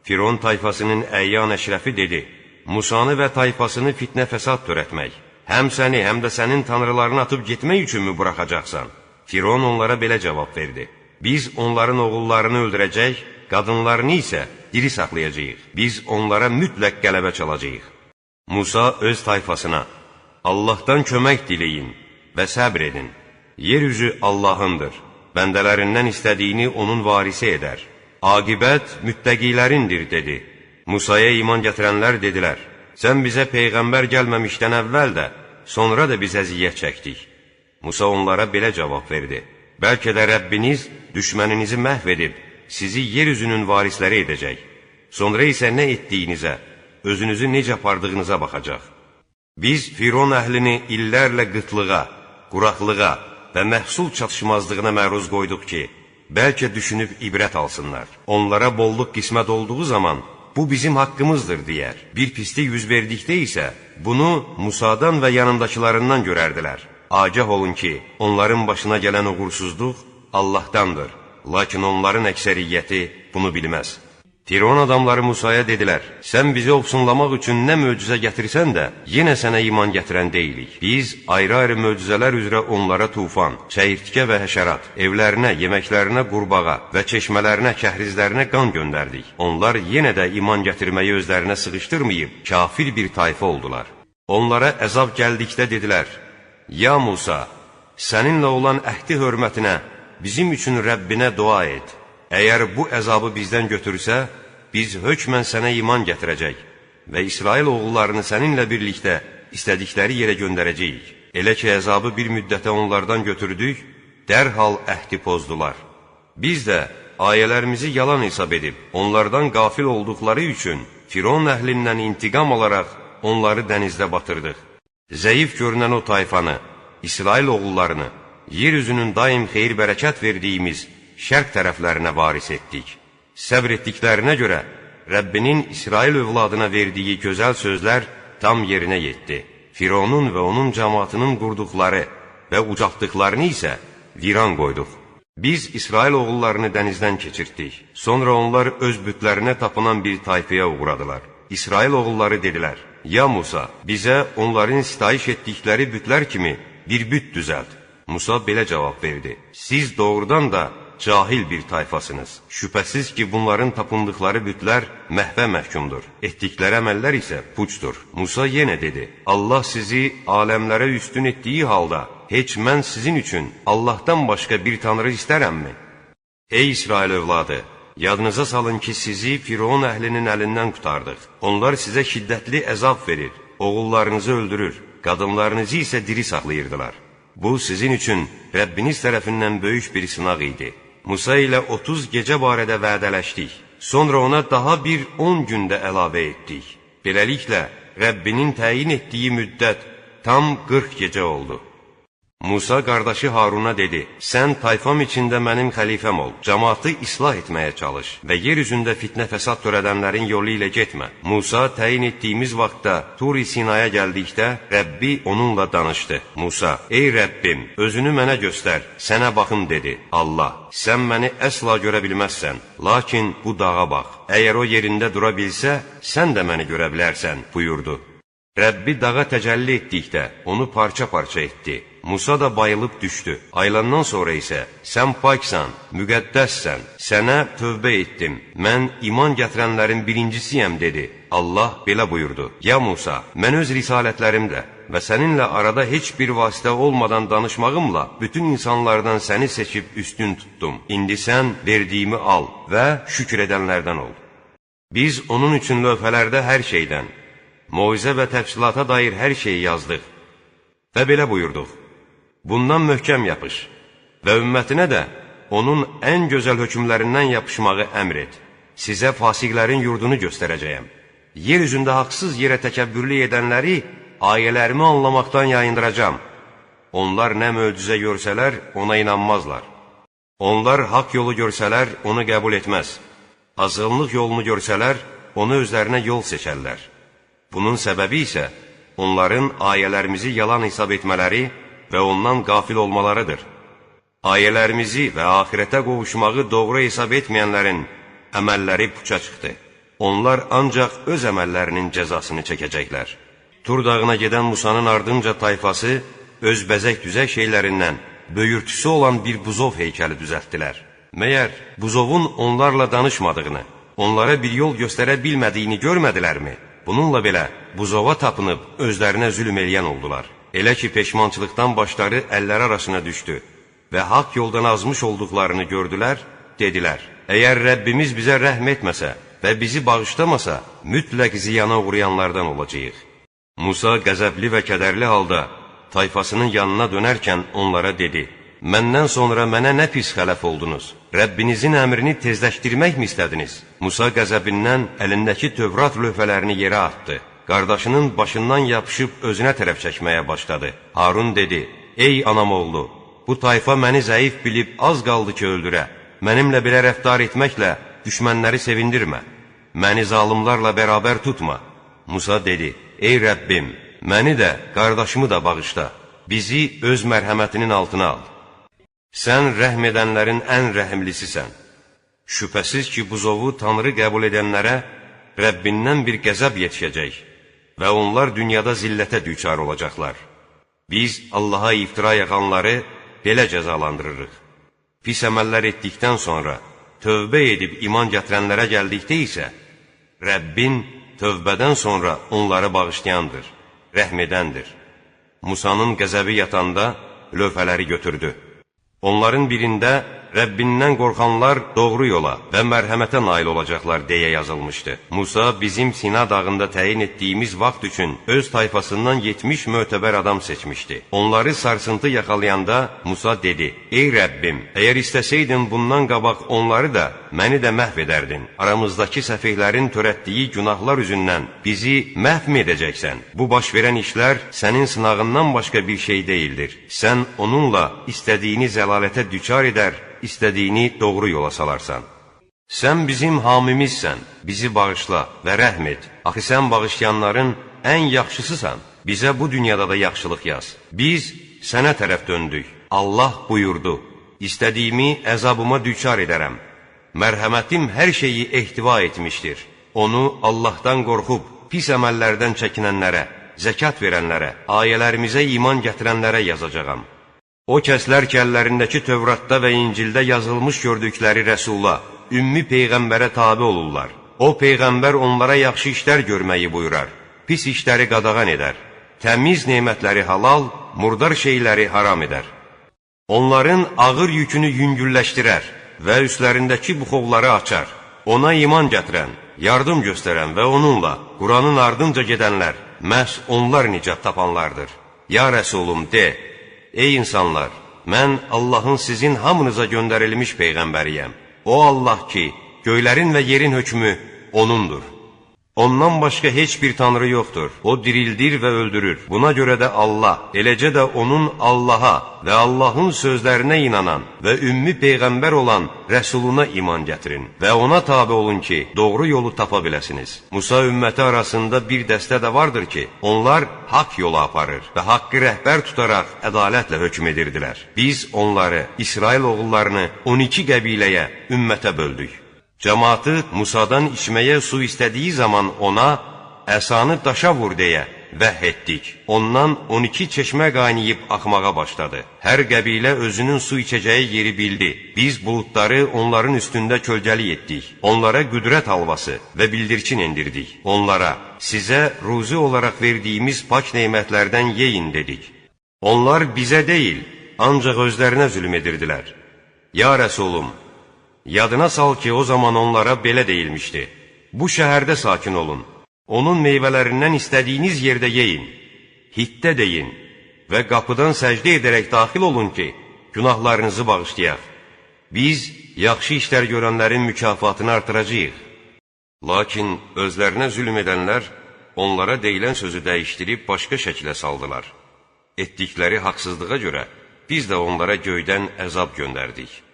Speaker 1: Firon tayfasının əyyan əşrəfi dedi, Musanı və tayfasını fitnə fəsad törətmək, həm səni, həm də sənin tanrılarını atıb getmək üçünmü buraxacaqsan? Firon onlara belə cavab verdi, biz onların oğullarını öldürəcək, qadınlarını isə diri saxlayacağıq. Biz onlara mütləq qələbə çalacağıq. Musa öz tayfasına, Allahdan kömək diləyin və səbr edin. Yeryüzü Allahındır. Bəndələrindən istədiyini onun varisi edər. Aqibət müttəqilərindir, dedi. Musaya iman gətirənlər dedilər, sən bizə peyğəmbər gəlməmişdən əvvəl də, sonra da biz əziyyət çəkdik. Musa onlara belə cavab verdi, bəlkə də Rəbbiniz düşməninizi məhv edib, sizi yeryüzünün varisləri edəcək. Sonra isə nə etdiyinizə, özünüzü necə apardığınıza baxacaq. Biz Firon əhlini illərlə qıtlığa, quraqlığa və məhsul çatışmazlığına məruz qoyduq ki, bəlkə düşünüb ibrət alsınlar. Onlara bolluq qismət olduğu zaman, bu bizim haqqımızdır deyər. Bir pislik yüz verdikdə isə, bunu Musadan və yanındakılarından görərdilər. Agah olun ki, onların başına gələn uğursuzluq Allahdandır. Lakin onların əksəriyyəti bunu bilməz. Firon adamları Musaya dedilər, sən bizi ofsunlamaq üçün nə möcüzə gətirsən də, yenə sənə iman gətirən deyilik. Biz ayrı-ayrı möcüzələr üzrə onlara tufan, çəyirtkə və həşərat, evlərinə, yeməklərinə qurbağa və çeşmələrinə, kəhrizlərinə qan göndərdik. Onlar yenə də iman gətirməyi özlərinə sıxışdırmayıb, kafir bir tayfa oldular. Onlara əzab gəldikdə dedilər, ya Musa, səninlə olan əhdi hörmətinə bizim üçün Rəbbinə dua et. Əgər bu əzabı bizdən götürsə, biz hökmən sənə iman gətirəcək və İsrail oğullarını səninlə birlikdə istədikləri yerə göndərəcəyik. Elə ki, əzabı bir müddətə onlardan götürdük, dərhal əhdi pozdular. Biz də ayələrimizi yalan hesab edib, onlardan qafil olduqları üçün Firon əhlindən intiqam alaraq onları dənizdə batırdıq. Zəif görünən o tayfanı, İsrail oğullarını, yer üzünün daim xeyir-bərəkət verdiyimiz şərq tərəflərinə varis etdik. Səbr etdiklərinə görə Rəbbinin İsrail övladına verdiyi gözəl sözlər tam yerinə yetdi. Fironun və onun cəmaatının qurduqları və ucaltdıqlarını isə viran qoyduq. Biz İsrail oğullarını dənizdən keçirtdik. Sonra onlar öz bütlərinə tapınan bir tayfaya uğradılar. İsrail oğulları dedilər, ya Musa, bizə onların sitayiş etdikləri bütlər kimi bir büt düzəlt. Musa belə cavab verdi, siz doğrudan da cahil bir tayfasınız. Şübhəsiz ki, bunların tapındıqları bütlər məhvə məhkumdur. Etdikləri əməllər isə puçdur. Musa yenə dedi, Allah sizi aləmlərə üstün etdiyi halda, heç mən sizin üçün Allahdan başqa bir tanrı istərəmmi? Ey İsrail övladı, yadınıza salın ki, sizi Firon əhlinin əlindən qutardıq. Onlar sizə şiddətli əzab verir, oğullarınızı öldürür, qadınlarınızı isə diri saxlayırdılar. Bu, sizin üçün Rəbbiniz tərəfindən böyük bir sınaq idi. Musa ilə 30 gecə barədə vədələşdik. Sonra ona daha bir 10 gündə əlavə etdik. Beləliklə, Rəbbinin təyin etdiyi müddət tam 40 gecə oldu. Musa qardaşı Haruna dedi, sən tayfam içində mənim xəlifəm ol, cəmaatı islah etməyə çalış və yer üzündə fitnə fəsad törədənlərin yolu ilə getmə. Musa təyin etdiyimiz vaxtda Tur-i Sinaya gəldikdə Rəbbi onunla danışdı. Musa, ey Rəbbim, özünü mənə göstər, sənə baxım dedi. Allah, sən məni əsla görə bilməzsən, lakin bu dağa bax, əgər o yerində dura bilsə, sən də məni görə bilərsən, buyurdu. Rəbbi dağa təcəlli etdikdə onu parça-parça etdi. Musa da bayılıb düşdü. Aylandan sonra isə, sən paksan, müqəddəssən, sənə tövbə etdim, mən iman gətirənlərin birincisiyəm, dedi. Allah belə buyurdu, ya Musa, mən öz risalətlərimdə və səninlə arada heç bir vasitə olmadan danışmağımla bütün insanlardan səni seçib üstün tutdum. İndi sən verdiyimi al və şükür edənlərdən ol. Biz onun üçün lövhələrdə hər şeydən, moizə və təfsilata dair hər şeyi yazdıq və belə buyurduq. Bundan möhkəm yapış və ümmətinə də onun ən gözəl hökmlərindən yapışmağı əmr et. Sizə fasiqlərin yurdunu göstərəcəyəm. Yer üzündə haqsız yerə təkəbbürlü edənləri ayələrimi anlamaqdan yayındıracam. Onlar nə möcüzə görsələr, ona inanmazlar. Onlar haqq yolu görsələr, onu qəbul etməz. Azğınlıq yolunu görsələr, onu özlərinə yol seçərlər. Bunun səbəbi isə onların ayələrimizi yalan hesab etmələri və ondan qafil olmalarıdır. Ayələrimizi və axirətə qovuşmağı doğru hesab etməyənlərin əməlləri puça çıxdı. Onlar ancaq öz əməllərinin cəzasını çəkəcəklər. Tur dağına gedən Musanın ardınca tayfası öz bəzək-düzək şeylərindən böyürtüsü olan bir buzov heykəli düzəltdilər. Məyər buzovun onlarla danışmadığını, onlara bir yol göstərə bilmədiyini görmədilərmi? Bununla belə buzova tapınıb özlərinə zülm eləyən oldular. Elə ki, peşmançılıqdan başları əlləri arasına düşdü və haqq yoldan azmış olduqlarını gördülər, dedilər, əgər Rəbbimiz bizə rəhm etməsə və bizi bağışlamasa, mütləq ziyana uğrayanlardan olacağıq. Musa qəzəbli və kədərli halda tayfasının yanına dönərkən onlara dedi, məndən sonra mənə nə pis xələf oldunuz? Rəbbinizin əmrini tezləşdirməkmi istədiniz? Musa qəzəbindən əlindəki Tövrat lövhələrini yerə atdı. Qardaşının başından yapışıb özünə tərəf çəkməyə başladı. Harun dedi, ey anam oğlu, bu tayfa məni zəif bilib az qaldı ki öldürə. Mənimlə belə rəftar etməklə düşmənləri sevindirmə. Məni zalımlarla bərabər tutma. Musa dedi, ey Rəbbim, məni də, qardaşımı da bağışla. Bizi öz mərhəmətinin altına al. Sən rəhm edənlərin ən rəhimlisisən. Şübhəsiz ki, buzovu Tanrı qəbul edənlərə Rəbbindən bir qəzəb yetişəcək və onlar dünyada zillətə düçar olacaqlar. Biz Allaha iftira yaxanları belə cəzalandırırıq. Pis əməllər etdikdən sonra tövbə edib iman gətirənlərə gəldikdə isə Rəbbin tövbədən sonra onları bağışlayandır, rəhm edəndir. Musanın qəzəbi yatanda lövhələri götürdü. Onların birində Rəbbindən qorxanlar doğru yola və mərhəmətə nail olacaqlar deyə yazılmışdı. Musa bizim Sina dağında təyin etdiyimiz vaxt üçün öz tayfasından 70 mötəbər adam seçmişdi. Onları sarsıntı yaxalayanda Musa dedi, ey Rəbbim, əgər istəsəydin bundan qabaq onları da, məni də məhv edərdin. Aramızdakı səfihlərin törətdiyi günahlar üzündən bizi məhv mi edəcəksən? Bu baş verən işlər sənin sınağından başqa bir şey deyildir. Sən onunla istədiyini zəlalətə düçar edər, istədiyini doğru yola salarsan. Sən bizim hamimizsən, bizi bağışla və rəhm et. Axı sən bağışlayanların ən yaxşısısan, bizə bu dünyada da yaxşılıq yaz. Biz sənə tərəf döndük. Allah buyurdu, istədiyimi əzabıma düçar edərəm. Mərhəmətim hər şeyi ehtiva etmişdir. Onu Allahdan qorxub, pis əməllərdən çəkinənlərə, zəkat verənlərə, ayələrimizə iman gətirənlərə yazacağam. O kəslər ki, əllərindəki Tövratda və İncildə yazılmış gördükləri Rəsula, ümmi Peyğəmbərə tabi olurlar. O Peyğəmbər onlara yaxşı işlər görməyi buyurar, pis işləri qadağan edər, təmiz nemətləri halal, murdar şeyləri haram edər. Onların ağır yükünü yüngülləşdirər və üstlərindəki buxovları açar. Ona iman gətirən, yardım göstərən və onunla Quranın ardınca gedənlər, məhz onlar nicat tapanlardır. Ya Rəsulum, de, ey insanlar, mən Allahın sizin hamınıza göndərilmiş Peyğəmbəriyəm. O Allah ki, göylərin və yerin hökmü O'nundur. Ondan başqa heç bir tanrı yoxdur. O dirildir və öldürür. Buna görə də Allah, eləcə də onun Allaha və Allahın sözlərinə inanan və ümmi Peyğəmbər olan Rəsuluna iman gətirin və ona tabi olun ki, doğru yolu tapa biləsiniz. Musa ümməti arasında bir dəstə də vardır ki, onlar haqq yola aparır və haqqı rəhbər tutaraq ədalətlə hökm edirdilər. Biz onları, İsrail oğullarını 12 qəbiləyə, ümmətə böldük. Cəmaatı Musadan içməyə su istədiyi zaman ona əsanı daşa vur deyə vəh etdik. Ondan 12 çeşmə qaynayıb axmağa başladı. Hər qəbilə özünün su içəcəyi yeri bildi. Biz buludları onların üstündə kölgəli etdik. Onlara qüdrət halvası və bildirçin endirdik. Onlara, sizə ruzi olaraq verdiyimiz pak neymətlərdən yeyin dedik. Onlar bizə deyil, ancaq özlərinə zülm edirdilər. Ya Rəsulum, yadına sal ki, o zaman onlara belə deyilmişdi. Bu şəhərdə sakin olun. Onun meyvələrindən istədiyiniz yerdə yeyin. Hittə deyin və qapıdan səcdə edərək daxil olun ki, günahlarınızı bağışlayaq. Biz yaxşı işlər görənlərin mükafatını artıracağıq. Lakin özlərinə zülm edənlər onlara deyilən sözü dəyişdirib başqa şəklə saldılar. Etdikləri haqsızlığa görə biz də onlara göydən əzab göndərdik.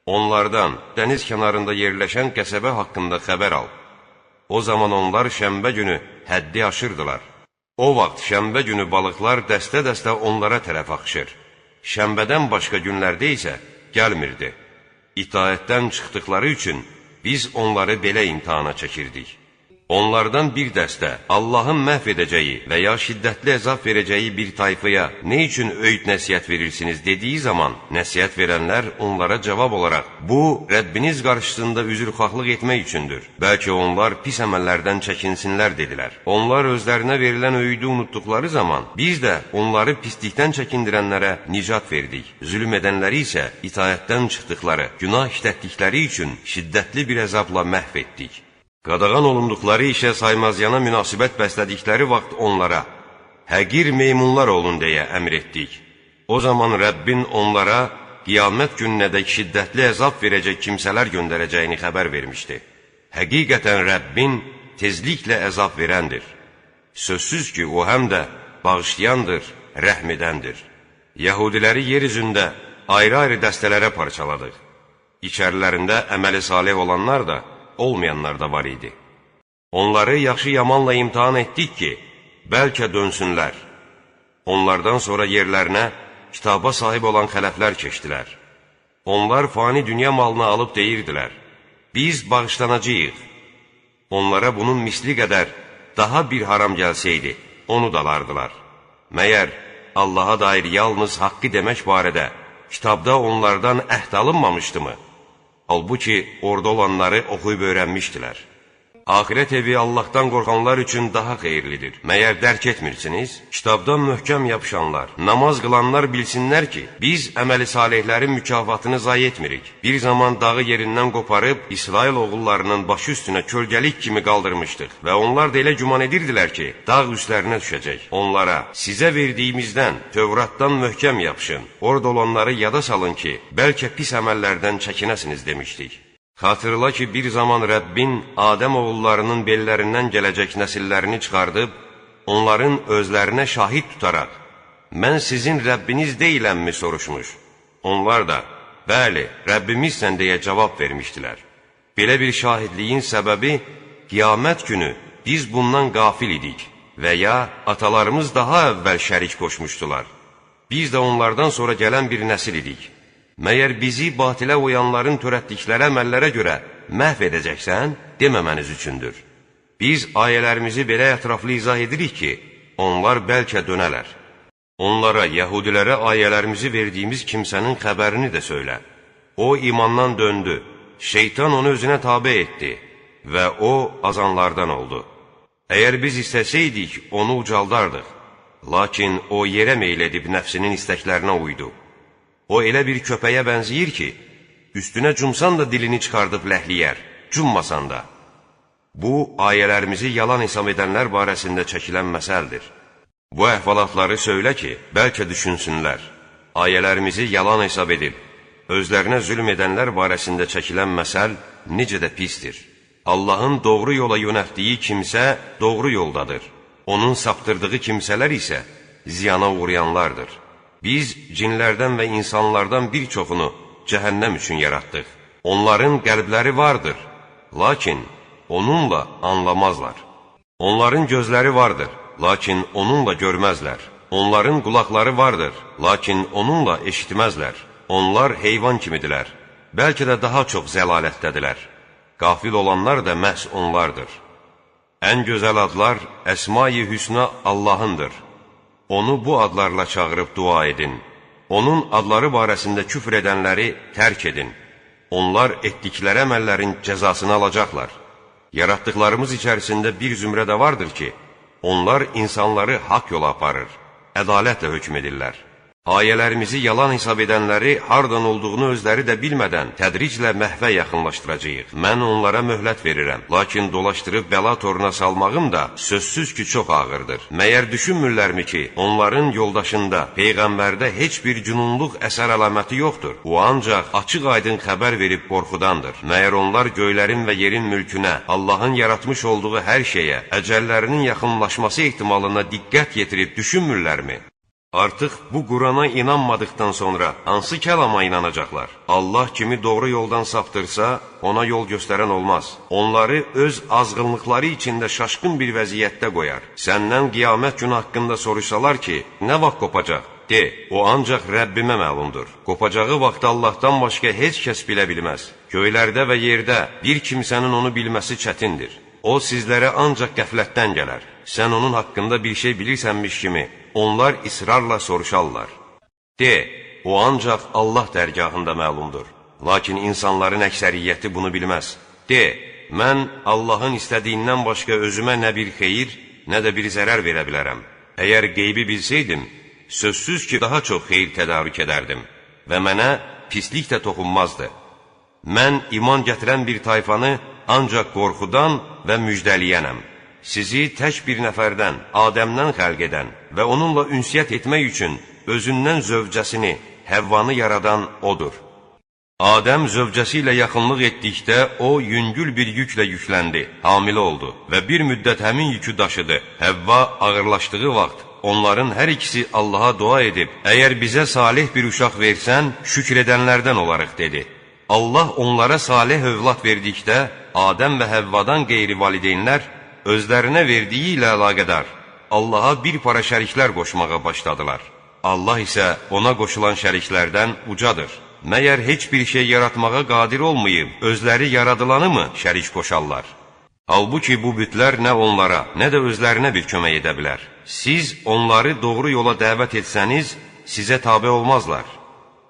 Speaker 1: Onlardan dəniz kənarında yerləşən qəsəbə haqqında xəbər al. O zaman onlar şənbə günü həddi aşırdılar. O vaxt şənbə günü balıqlar dəstə-dəstə onlara tərəf axışır. Şənbədən başqa günlərdə isə gəlmirdi. İtaətdən çıxdıqları üçün biz onları belə imtihana çəkirdik. Onlardan bir dəstə Allahın məhv edəcəyi və ya şiddətli əzab verəcəyi bir tayfaya nə üçün öyüd nəsihət verirsiniz dediyi zaman nəsihət verənlər onlara cavab olaraq bu, Rəbbiniz qarşısında üzrxahlıq etmək üçündür. Bəlkə onlar pis əməllərdən çəkinsinlər dedilər. Onlar özlərinə verilən öyüdü unutduqları zaman biz də onları pislikdən çəkindirənlərə nicat verdik. Zülm edənləri isə itaətdən çıxdıqları, günah işlətdikləri üçün şiddətli bir əzabla məhv etdik. Qadağan olunduqları işə saymazyana münasibət bəslədikləri vaxt onlara həqir meymunlar olun deyə əmr etdik. O zaman Rəbbin onlara qiyamət gününədək şiddətli əzab verəcək kimsələr göndərəcəyini xəbər vermişdi. Həqiqətən Rəbbin tezliklə əzab verəndir. Sözsüz ki, o həm də bağışlayandır, rəhm edəndir. Yahudiləri yer üzündə ayrı-ayrı dəstələrə parçaladıq. İçərilərində əməli salih olanlar da, olmayanlar da var idi. Onları yaxşı-yamanla imtahan etdik ki, bəlkə dönsünlər. Onlardan sonra yerlərinə kitaba sahib olan xələflər keçdilər. Onlar fani dünya malını alıb deyirdilər, biz bağışlanacağıq. Onlara bunun misli qədər daha bir haram gəlsəydi, onu dalardılar. Məyər Allaha dair yalnız haqqı demək barədə kitabda onlardan əhd alınmamışdımı? Halbuki orada olanları oxuyub öyrənmişdilər. Axirət evi Allahdan qorxanlar üçün daha xeyirlidir. Məyər dərk etmirsiniz? Kitabdan möhkəm yapışanlar, namaz qılanlar bilsinlər ki, biz əməli salihlərin mükafatını zayi etmirik. Bir zaman dağı yerindən qoparıb, İsrail oğullarının başı üstünə kölgəlik kimi qaldırmışdıq və onlar da elə güman edirdilər ki, dağ üstlərinə düşəcək. Onlara, sizə verdiyimizdən, Tövratdan möhkəm yapışın, orada olanları yada salın ki, bəlkə pis əməllərdən çəkinəsiniz demişdik. Xatırla ki, bir zaman Rəbbin Adəm oğullarının bellərindən gələcək nəsillərini çıxardıb, onların özlərinə şahid tutaraq, mən sizin Rəbbiniz deyiləmmi soruşmuş. Onlar da, bəli, Rəbbimizsən deyə cavab vermişdilər. Belə bir şahidliyin səbəbi, qiyamət günü biz bundan qafil idik və ya atalarımız daha əvvəl şərik qoşmuşdular. Biz də onlardan sonra gələn bir nəsil idik. Məyər bizi batilə uyanların törətdikləri əməllərə görə məhv edəcəksən, deməməniz üçündür. Biz ayələrimizi belə ətraflı izah edirik ki, onlar bəlkə dönələr. Onlara, yəhudilərə ayələrimizi verdiyimiz kimsənin xəbərini də söylə. O imandan döndü, şeytan onu özünə tabe etdi və o azanlardan oldu. Əgər biz istəsəydik, onu ucaldardıq. Lakin o yerə meyl edib nəfsinin istəklərinə uydu. O elə bir köpəyə bənziyir ki, üstünə cumsan da dilini çıxardıb ləhliyər, cummasan da. Bu, ayələrimizi yalan hesab edənlər barəsində çəkilən məsəldir. Bu əhvalatları söylə ki, bəlkə düşünsünlər. Ayələrimizi yalan hesab edib, özlərinə zülm edənlər barəsində çəkilən məsəl necə də pistir. Allahın doğru yola yönəltdiyi kimsə doğru yoldadır. Onun saptırdığı kimsələr isə ziyana uğrayanlardır. Biz cinlərdən və insanlardan bir çoxunu cəhənnəm üçün yaratdıq. Onların qəlbləri vardır, lakin onunla anlamazlar. Onların gözləri vardır, lakin onunla görməzlər. Onların qulaqları vardır, lakin onunla eşitməzlər. Onlar heyvan kimidirlər, bəlkə də daha çox zəlalətdədirlər. Qafil olanlar da məhz onlardır. Ən gözəl adlar Əsma-i Hüsna Allahındır. Onu bu adlarla çağırıb dua edin. Onun adları barəsində küfr edənləri tərk edin. Onlar etdikləri əməllərin cəzasını alacaqlar. Yaratdıqlarımız içərisində bir zümrə də vardır ki, onlar insanları haqq yola aparır, ədalətlə hökm edirlər. Ayələrimizi yalan hesab edənləri hardan olduğunu özləri də bilmədən tədriclə məhvə yaxınlaşdıracağıq. Mən onlara möhlət verirəm, lakin dolaşdırıb bəla toruna salmağım da sözsüz ki, çox ağırdır. Məyər düşünmürlərmi ki, onların yoldaşında, Peyğəmbərdə heç bir cünunluq əsər əlaməti yoxdur. O ancaq açıq-aydın xəbər verib qorxudandır. Məyər onlar göylərin və yerin mülkünə, Allahın yaratmış olduğu hər şeyə, əcəllərinin yaxınlaşması ehtimalına diqqət yetirib düşünmürlərmi? Artıq bu Qurana inanmadıqdan sonra hansı kəlama inanacaqlar? Allah kimi doğru yoldan saptırsa, ona yol göstərən olmaz. Onları öz azğınlıqları içində şaşqın bir vəziyyətdə qoyar. Səndən qiyamət günü haqqında soruşsalar ki, nə vaxt qopacaq? De, o ancaq Rəbbimə məlumdur. Qopacağı vaxt Allahdan başqa heç kəs bilə bilməz. Göylərdə və yerdə bir kimsənin onu bilməsi çətindir. O sizlərə ancaq qəflətdən gələr. Sən onun haqqında bir şey bilirsənmiş kimi, onlar israrla soruşarlar. De, o ancaq Allah dərgahında məlumdur. Lakin insanların əksəriyyəti bunu bilməz. De, mən Allahın istədiyindən başqa özümə nə bir xeyir, nə də bir zərər verə bilərəm. Əgər qeybi bilsəydim, sözsüz ki, daha çox xeyir tədarük edərdim və mənə pislik də toxunmazdı. Mən iman gətirən bir tayfanı ancaq qorxudan və müjdəliyənəm. Sizi tək bir nəfərdən, Adəmdən xəlq edən və onunla ünsiyyət etmək üçün özündən zövcəsini, Həvvanı yaradan odur. Adəm zövcəsi ilə yaxınlıq etdikdə, o yüngül bir yüklə yükləndi, hamilə oldu və bir müddət həmin yükü daşıdı. Həvva ağırlaşdığı vaxt, onların hər ikisi Allaha dua edib, əgər bizə salih bir uşaq versən, şükr edənlərdən olarıq, dedi. Allah onlara salih övlad verdikdə, Adəm və Həvvadan qeyri valideynlər özlərinə verdiyi ilə əlaqədar Allaha bir para şəriklər qoşmağa başladılar. Allah isə ona qoşulan şəriklərdən ucadır. Məyər heç bir şey yaratmağa qadir olmayıb, özləri yaradılanı mı şərik qoşarlar? Halbuki bu bütlər nə onlara, nə də özlərinə bir kömək edə bilər. Siz onları doğru yola dəvət etsəniz, sizə tabe olmazlar.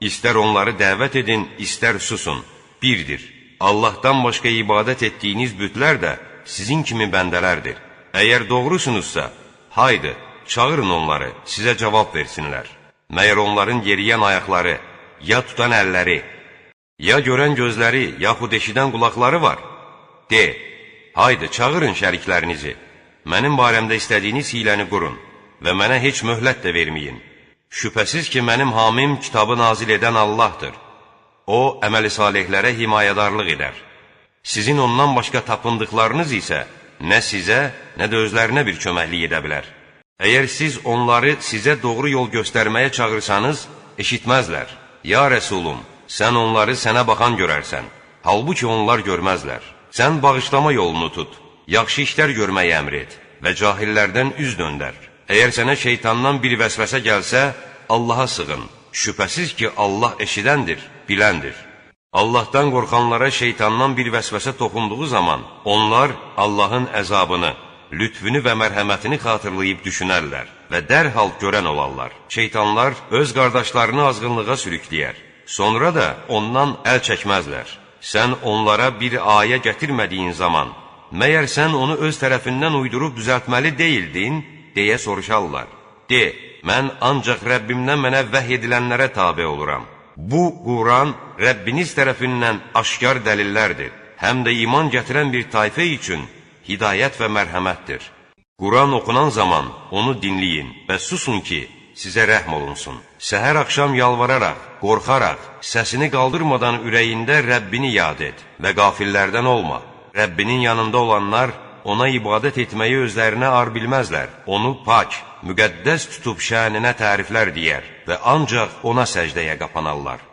Speaker 1: İstər onları dəvət edin, istər susun. Birdir. Allahdan başqa ibadət etdiyiniz bütlər də sizin kimi bəndələrdir. Əgər doğrusunuzsa, haydı, çağırın onları, sizə cavab versinlər. Məyər onların yeriyən ayaqları, ya tutan əlləri, ya görən gözləri, yaxud eşidən qulaqları var? De, haydı, çağırın şəriklərinizi, mənim barəmdə istədiyiniz hiləni qurun və mənə heç möhlət də verməyin. Şübhəsiz ki, mənim hamim kitabı nazil edən Allahdır. O, əməli salihlərə himayədarlıq edər. Sizin ondan başqa tapındıqlarınız isə nə sizə, nə də özlərinə bir köməklik edə bilər. Əgər siz onları sizə doğru yol göstərməyə çağırsanız, eşitməzlər. Ya Rəsulum, sən onları sənə baxan görərsən, halbuki onlar görməzlər. Sən bağışlama yolunu tut, yaxşı işlər görməyi əmr et və cahillərdən üz döndər. Əgər sənə şeytandan bir vəsvəsə gəlsə, Allaha sığın. Şübhəsiz ki, Allah eşidəndir, biləndir. Allahdan qorxanlara şeytandan bir vəsvəsə toxunduğu zaman, onlar Allahın əzabını, lütfünü və mərhəmətini xatırlayıb düşünərlər və dərhal görən olarlar. Şeytanlar öz qardaşlarını azğınlığa sürükləyər, sonra da ondan əl çəkməzlər. Sən onlara bir ayə gətirmədiyin zaman, məyər sən onu öz tərəfindən uydurub düzəltməli deyildin, deyə soruşarlar. De, mən ancaq Rəbbimdən mənə vəhy edilənlərə tabe oluram. Bu, Quran Rəbbiniz tərəfindən aşkar dəlillərdir, həm də iman gətirən bir tayfə üçün hidayət və mərhəmətdir. Quran oxunan zaman onu dinləyin və susun ki, sizə rəhm olunsun. Səhər axşam yalvararaq, qorxaraq, səsini qaldırmadan ürəyində Rəbbini yad et və qafillərdən olma. Rəbbinin yanında olanlar ona ibadət etməyi özlərinə ar bilməzlər. Onu pak, müqəddəs tutub şəninə təriflər deyər və ancaq ona səcdəyə qapanarlar.